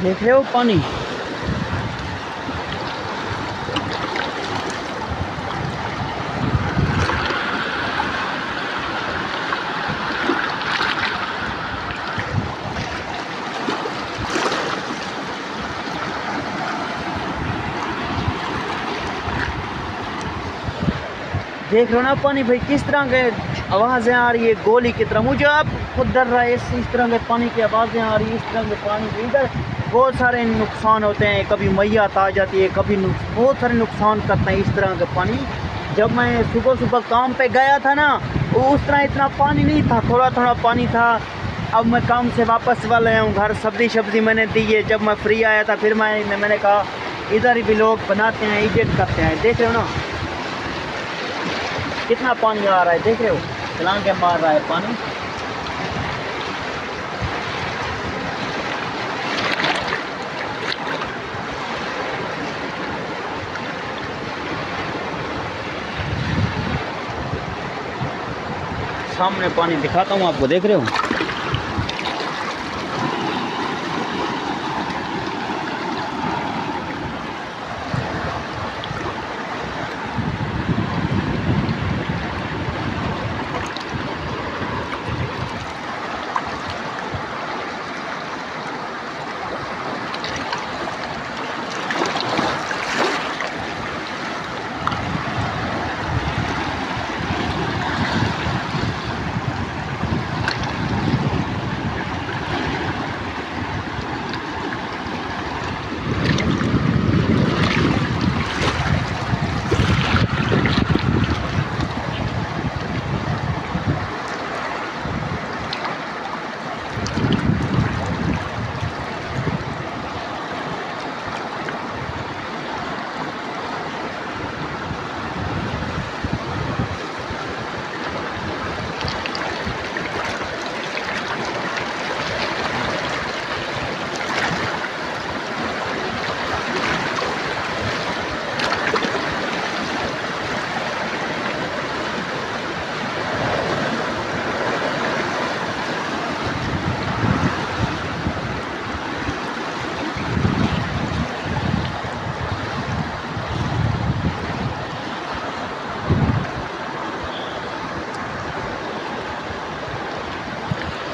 देख रहे हो पानी। देख रहे हो ना पानी भाई किस तरह के आवाज़ें आ रही है गोली की तरह। मुझे आप खुद डर रहा है इस तरह के पानी की आवाज़ें आ रही है। इस तरह के पानी के इधर बहुत सारे नुकसान होते हैं, कभी मैयत आ जाती है, कभी बहुत सारे नुकसान करते हैं इस तरह के पानी। जब मैं सुबह सुबह काम पे गया था ना, उस तरह इतना पानी नहीं था, थोड़ा थोड़ा पानी था। अब मैं काम से वापस वाले आया हूँ घर, सब्ज़ी मैंने दी है। जब मैं फ्री आया था फिर मैंने कहा इधर भी लोग बनाते हैं, एडिट करते हैं। देख रहे हो ना कितना पानी आ रहा है, देख रहे हो छलांगे मार रहा है पानी। सामने पानी दिखाता हूँ आपको, देख रहे हो।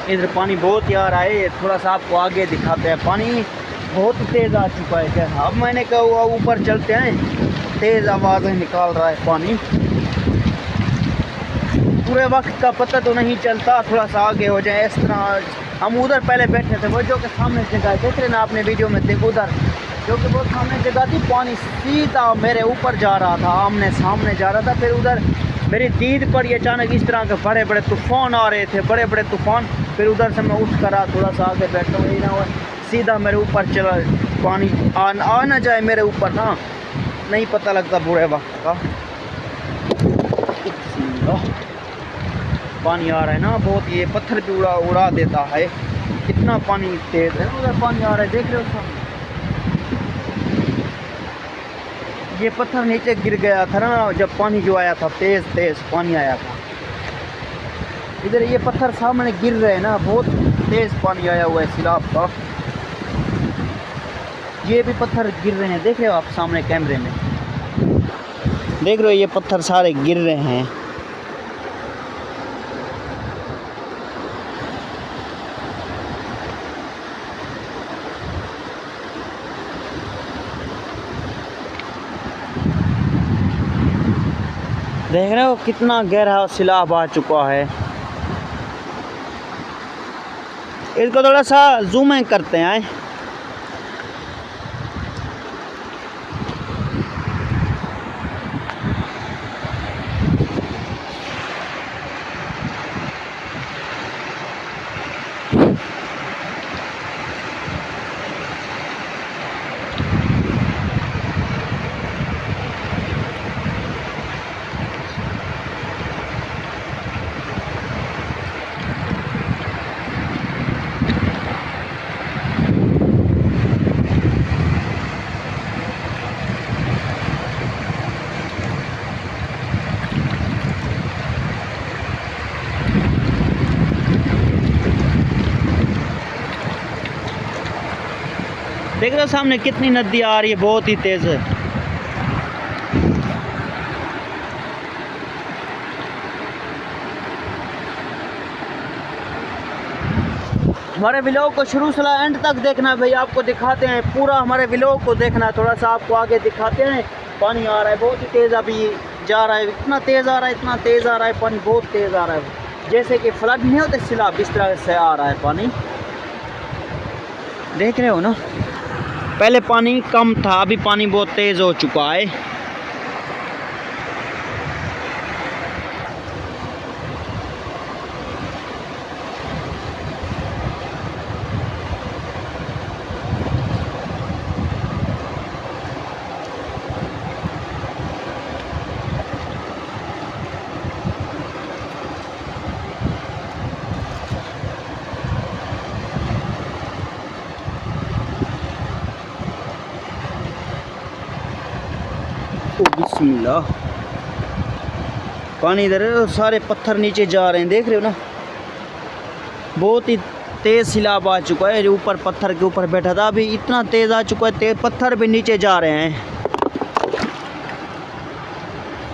इधर पानी बहुत ही आ रहा है, थोड़ा सा आपको आगे दिखाते हैं। पानी बहुत तेज़ आ चुका है क्या। अब मैंने कहा वो ऊपर चलते हैं, तेज़ आवाज़ें निकाल रहा है पानी। पूरे वक्त का पता तो नहीं चलता, थोड़ा सा आगे हो जाए इस तरह। हम उधर पहले बैठे थे, वो जो कि सामने जगह देख रहे ना आपने वीडियो में, देखो उधर जो कि बहुत सामने जगह थी, पानी सीधा मेरे ऊपर जा रहा था, आमने सामने जा रहा था। फिर उधर मेरी दीद पर ये अचानक इस तरह के बड़े बड़े तूफ़ान आ रहे थे, बड़े बड़े तूफ़ान। फिर उधर से मैं उठ कर थोड़ा सा आगे बैठा हूँ, ना हो सीधा मेरे ऊपर चला पानी। आ ना जाए मेरे ऊपर ना, नहीं पता लगता बुरे वक्त का। पानी आ रहा है ना बहुत, ये पत्थर भी उड़ा देता है, कितना पानी तेज़ है। उधर पानी आ रहा है, देख रहे हो सामने। ये पत्थर नीचे गिर गया था ना जब पानी जो आया था, तेज़ पानी आया था। इधर ये पत्थर सामने गिर रहे हैं ना, बहुत तेज़ पानी आया हुआ है सैलाब का। ये भी पत्थर गिर रहे हैं, देख रहे हो आप सामने कैमरे में, देख रहे हो ये पत्थर सारे गिर रहे हैं। देख रहे हो कितना गहरा सैलाब आ चुका है। इसको थोड़ा सा जूम इन करते हैं। देख रहे हो सामने कितनी नदी आ रही है, बहुत ही तेज है। हमारे व्लॉग को शुरू से एंड तक देखना भाई, आपको दिखाते हैं पूरा हमारे व्लॉग को देखना। थोड़ा सा आपको आगे दिखाते हैं। पानी आ रहा है बहुत ही तेज़, अभी जा रहा है, इतना तेज़ आ रहा है, इतना तेज़ आ रहा है पानी, बहुत तेज़ आ रहा है। जैसे कि फ्लड नहीं होते सैलाब, इस तरह से आ रहा है पानी। देख रहे हो ना, पहले पानी कम था, अभी पानी बहुत तेज़ हो चुका है। बिस्मिल्लाह, पानी इधर है, सारे पत्थर नीचे जा रहे हैं, देख रहे हो ना। बहुत ही तेज़ सैलाब आ चुका है। ऊपर पत्थर के ऊपर बैठा था, अभी इतना तेज़ आ चुका है, तेज पत्थर भी नीचे जा रहे हैं।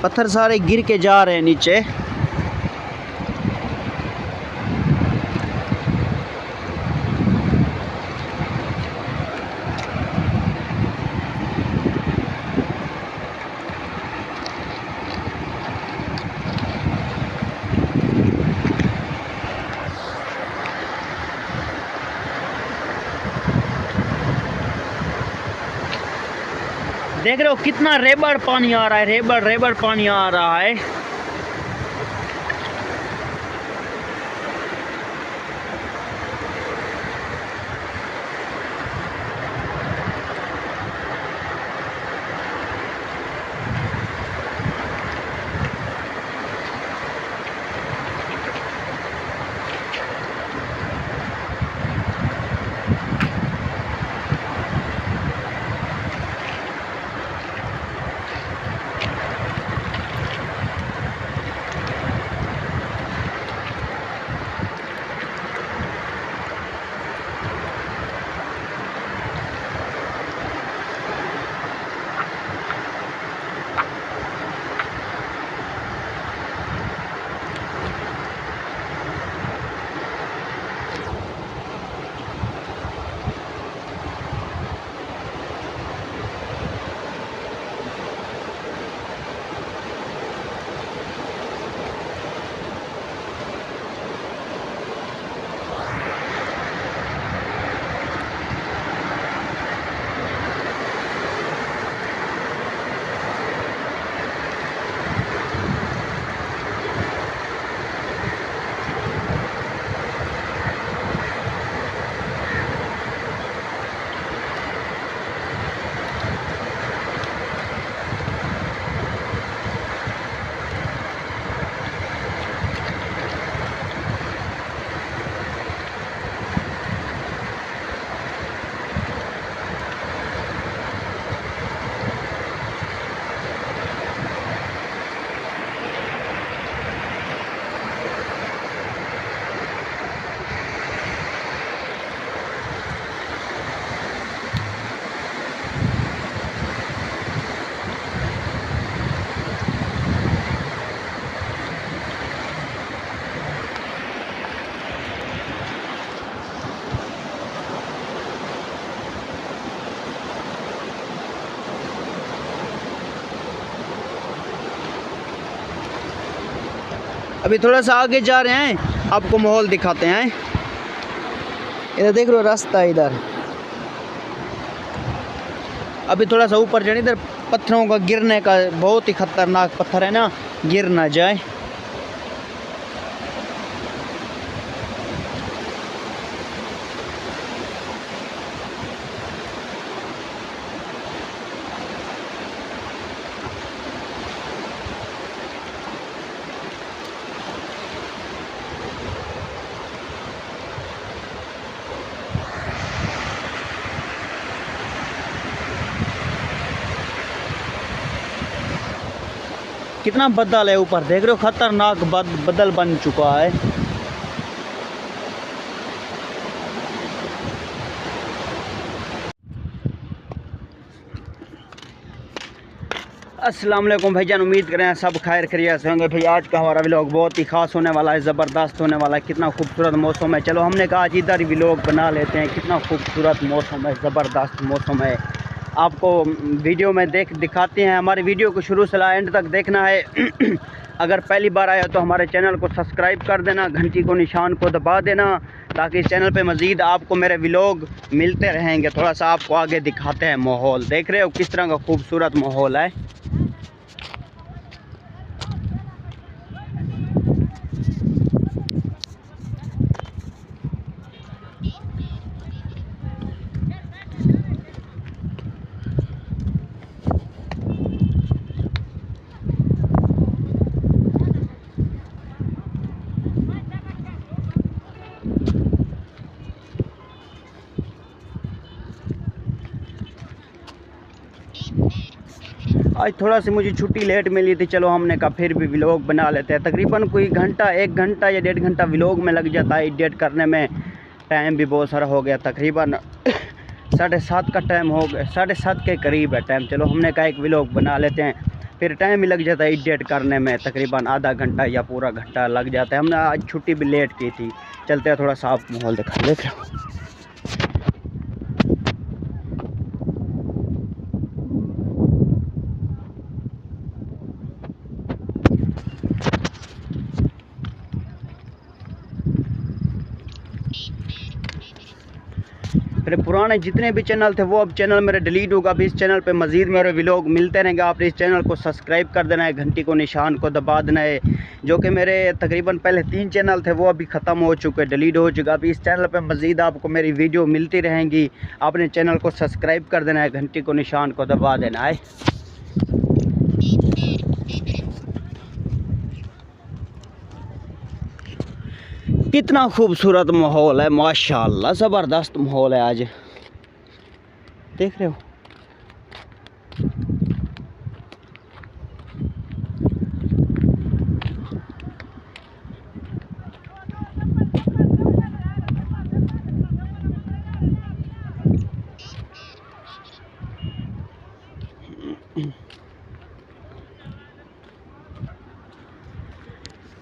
पत्थर सारे गिर के जा रहे हैं नीचे। देख रहे हो कितना रेबड़ पानी आ रहा है, रेबड़ रेबड़ पानी आ रहा है। अभी थोड़ा सा आगे जा रहे हैं, आपको माहौल दिखाते हैं। इधर देख लो रास्ता, इधर अभी थोड़ा सा ऊपर जाने, इधर पत्थरों का गिरने का, बहुत ही खतरनाक पत्थर है ना, गिर ना जाए। कितना बदल है ऊपर, देख रहे हो, खतरनाक बदल बन चुका है। अस्सलाम वालेकुम भाईजान, उम्मीद करें सब खैर खैरियत से होंगे। भाई आज का हमारा व्लॉग बहुत ही ख़ास होने वाला है, ज़बरदस्त होने वाला है। कितना खूबसूरत मौसम है। चलो हमने कहा आज इधर ही व्लॉग बना लेते हैं। कितना खूबसूरत मौसम है, ज़बरदस्त मौसम है। आपको वीडियो में दिखाते हैं। हमारे वीडियो को शुरू से एंड तक देखना है। अगर पहली बार आया तो हमारे चैनल को सब्सक्राइब कर देना, घंटी को निशान को दबा देना, ताकि इस चैनल पे मज़ीद आपको मेरे व्लॉग मिलते रहेंगे। थोड़ा सा आपको आगे दिखाते हैं माहौल। देख रहे हो किस तरह का खूबसूरत माहौल है। आज थोड़ा सी मुझे छुट्टी लेट मिली थी। चलो हमने कहा फिर भी व्लॉग बना लेते हैं। तकरीबन कोई घंटा, 1 घंटा या 1.5 घंटा व्लॉग में लग जाता है। एडिट करने में टाइम भी बहुत सारा हो गया। तकरीबन 7:30 का टाइम हो गया, 7:30 के करीब है टाइम। चलो हमने कहा एक व्लॉग बना लेते हैं। फिर टाइम भी लग जाता है एडिट करने में, तकरीबन आधा घंटा या पूरा घंटा लग जाता है। हमने आज छुट्टी भी लेट की थी। चलते हैं, थोड़ा साफ माहौल दिखा देते हैं। मेरे पुराने जितने भी चैनल थे वो अब चैनल मेरे डिलीट होगा। अभी इस चैनल पे मज़ीद मेरे व्लॉग मिलते रहेंगे। आप इस चैनल को सब्सक्राइब कर देना है, घंटी को निशान को दबा देना है। जो कि मेरे तकरीबन पहले 3 चैनल थे वो अभी ख़त्म हो चुके, डिलीट हो चुका। अभी इस चैनल पे मज़ीद आपको मेरी वीडियो मिलती रहेंगी। आपने चैनल को सब्सक्राइब कर देना है, घंटी को निशान को दबा देना है। कितना खूबसूरत माहौल है, माशाल्लाह ज़बरदस्त माहौल है आज। देख रहे हो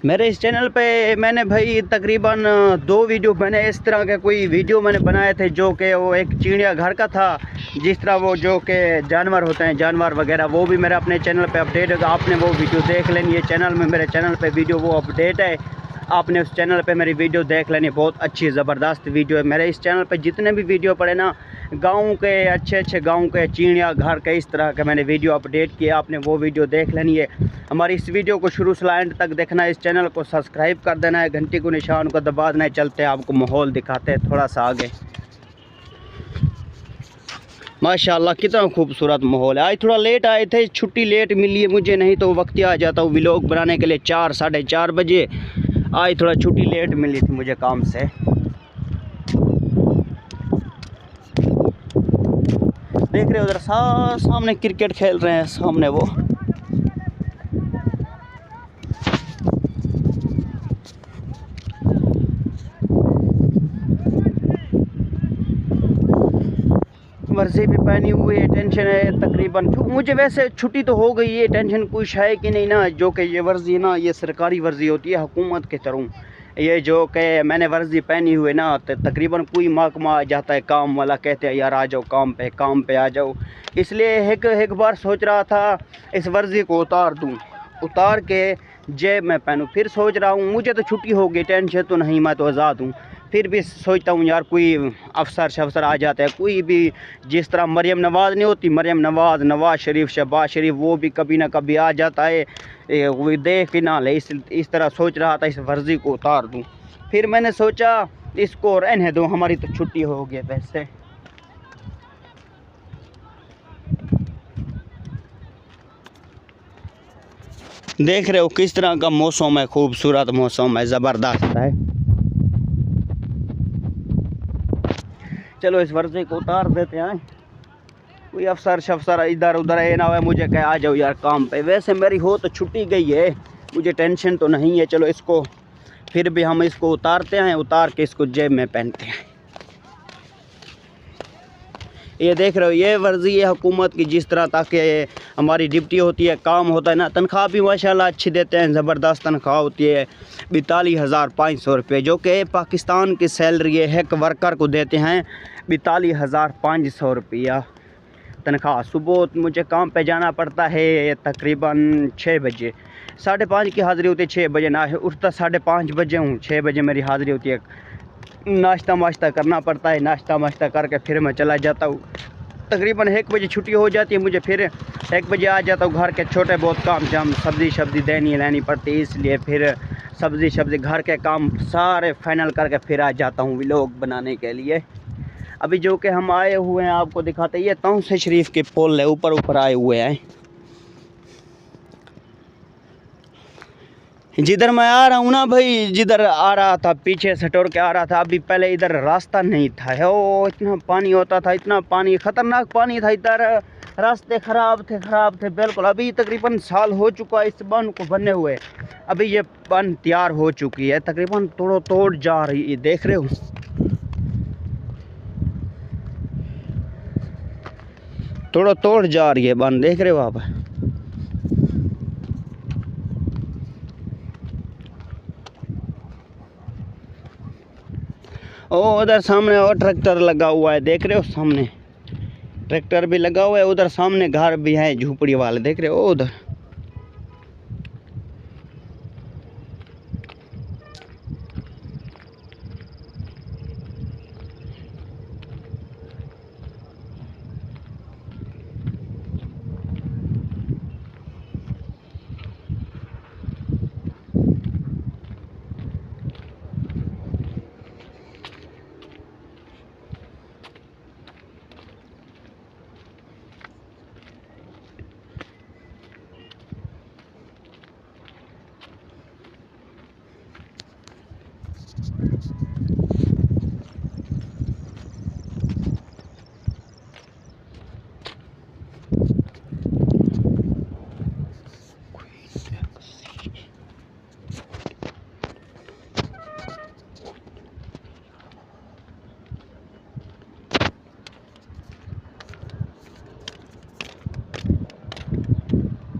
मेरे इस चैनल पे मैंने भाई तकरीबन 2 वीडियो मैंने इस तरह के कोई वीडियो मैंने बनाए थे, जो कि वो एक चिड़िया घर का था। जिस तरह वो जो कि जानवर होते हैं, जानवर वगैरह, वो भी मेरे अपने चैनल पे अपडेट होगा। आपने वो वीडियो देख लेनी है। चैनल में, मेरे चैनल पे वीडियो वो अपडेट है। आपने उस चैनल पे मेरी वीडियो देख लेनी। बहुत अच्छी ज़बरदस्त वीडियो है। मेरे इस चैनल पे जितने भी वीडियो पड़े ना, गाँव के अच्छे गाँव के चिड़िया घर के, इस तरह के मैंने वीडियो अपडेट किया। आपने वो वीडियो देख लेनी है। हमारी इस वीडियो को शुरू से एंड तक देखना है। इस चैनल को सब्सक्राइब कर देना है, घंटी को निशान को दबा देना है। चलते हैं, आपको माहौल दिखाते हैं थोड़ा सा आगे। माशाल्लाह कितना खूबसूरत माहौल है। आज थोड़ा लेट आए थे, छुट्टी लेट मिली है मुझे, नहीं तो वक्त आ जाता हूँ व्लॉग बनाने के लिए 4 साढ़े 4 बजे। आज थोड़ा छुट्टी लेट मिली थी मुझे काम से। देख रहे हो उधर सामने क्रिकेट खेल रहे हैं, सामने वो। वर्जी भी पहनी हुई है, टेंशन है तकरीबन। मुझे वैसे छुट्टी तो हो गई है, टेंशन कुछ है कि नहीं ना। जो कि ये वर्जी ना, ये सरकारी वर्जी होती है हुकूमत के तरफ। ये जो कि मैंने वर्जी पहनी हुई ना, तो तकरीबन कोई महकमा आ जाता है काम वाला, कहते हैं यार आ जाओ काम पे आ जाओ। इसलिए एक बार सोच रहा था इस वर्जी को उतार दूँ, उतार के जेब में पहनूँ। फिर सोच रहा हूँ मुझे तो छुट्टी हो गई, टेंशन तो नहीं, मैं तो आज़ाद हूँ। फिर भी सोचता हूँ यार कोई अफसर आ जाता है, कोई भी। जिस तरह मरियम नवाज़ नहीं होती, मरियम नवाज़, नवाज़ शरीफ, शहबाज शरीफ, वो भी कभी ना कभी आ जाता है, वो देख ही ना ले। इस तरह सोच रहा था इस वर्जी को उतार दूँ। फिर मैंने सोचा इसको रहने दूँ, हमारी तो छुट्टी हो गई वैसे। देख रहे हो किस तरह का मौसम है, खूबसूरत मौसम है, ज़बरदस्त है। चलो इस वर्जी को उतार देते हैं। कोई अफसर इधर उधर है ना, है मुझे कहे आ जाओ यार काम पे। वैसे मेरी हो तो छुट्टी गई है, मुझे टेंशन तो नहीं है। चलो इसको फिर भी हम इसको उतारते हैं, उतार के इसको जेब में पहनते हैं। ये देख रहे हो, ये वर्जी है हुकूमत की, जिस तरह ताकि हमारी ड्यूटी होती है, काम होता है ना। तनख्वाह भी माशाल्लाह अच्छी देते हैं, ज़बरदस्त तनख्वाह होती है 42,500 रुपये, जो कि पाकिस्तान की सैलरी है। एक वर्कर को देते हैं 42,500 रुपया तनख्वाह। सुबह मुझे काम पे जाना पड़ता है तकरीबन 6 बजे, 5:30 की हाज़िरी होती है, 6 बजे ना उठता 5:30 बजे हूँ, 6 बजे मेरी हाज़िरी होती है। नाश्ता वाश्ता करना पड़ता है, नाश्ता वाश्ता करके फिर मैं चला जाता हूँ। तकरीबन 1 बजे छुट्टी हो जाती है मुझे, फिर 1 बजे आ जाता हूँ। घर के छोटे बहुत काम जाम, सब्ज़ी लेनी पड़ती है, इसलिए फिर सब्ज़ी घर के काम सारे फाइनल करके फिर आ जाता हूँ व्लॉग बनाने के लिए। अभी जो कि हम आए हुए हैं, आपको दिखाते, ये तौसे शरीफ के पुल है, ऊपर आए हुए हैं। जिधर मैं आ रहा हूँ ना भाई, जिधर आ रहा था पीछे से टोर के आ रहा था, अभी पहले इधर रास्ता नहीं था। ओ इतना पानी होता था, इतना पानी, ख़तरनाक पानी था इधर, रास्ते ख़राब थे बिल्कुल। अभी तकरीबन साल हो चुका है इस बांध को बने हुए, अभी ये बांध तैयार हो चुकी है, तकरीबन तोड़ जा रही है, देख रहे हो, तोड़ जा रही है बांध, देख रहे हो आप। ओ उधर सामने और ट्रैक्टर लगा हुआ है, देख रहे हो, सामने ट्रैक्टर भी लगा हुआ है, उधर सामने घर भी है झूपड़ी वाले, देख रहे हो उधर।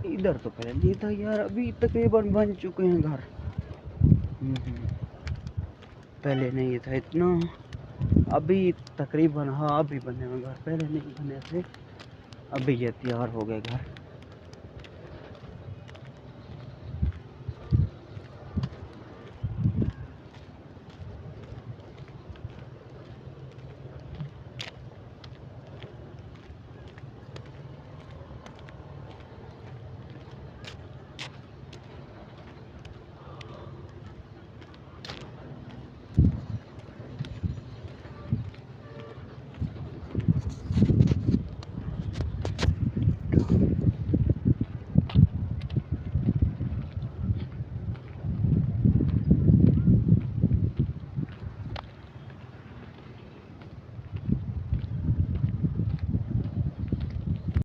इधर तो पहले था यार, अभी तकरीबन बन चुके हैं घर। पहले नहीं था इतना, अभी तकरीबन, हाँ अभी बने हुए घर, पहले नहीं बने थे, अभी ये तैयार हो गए घर।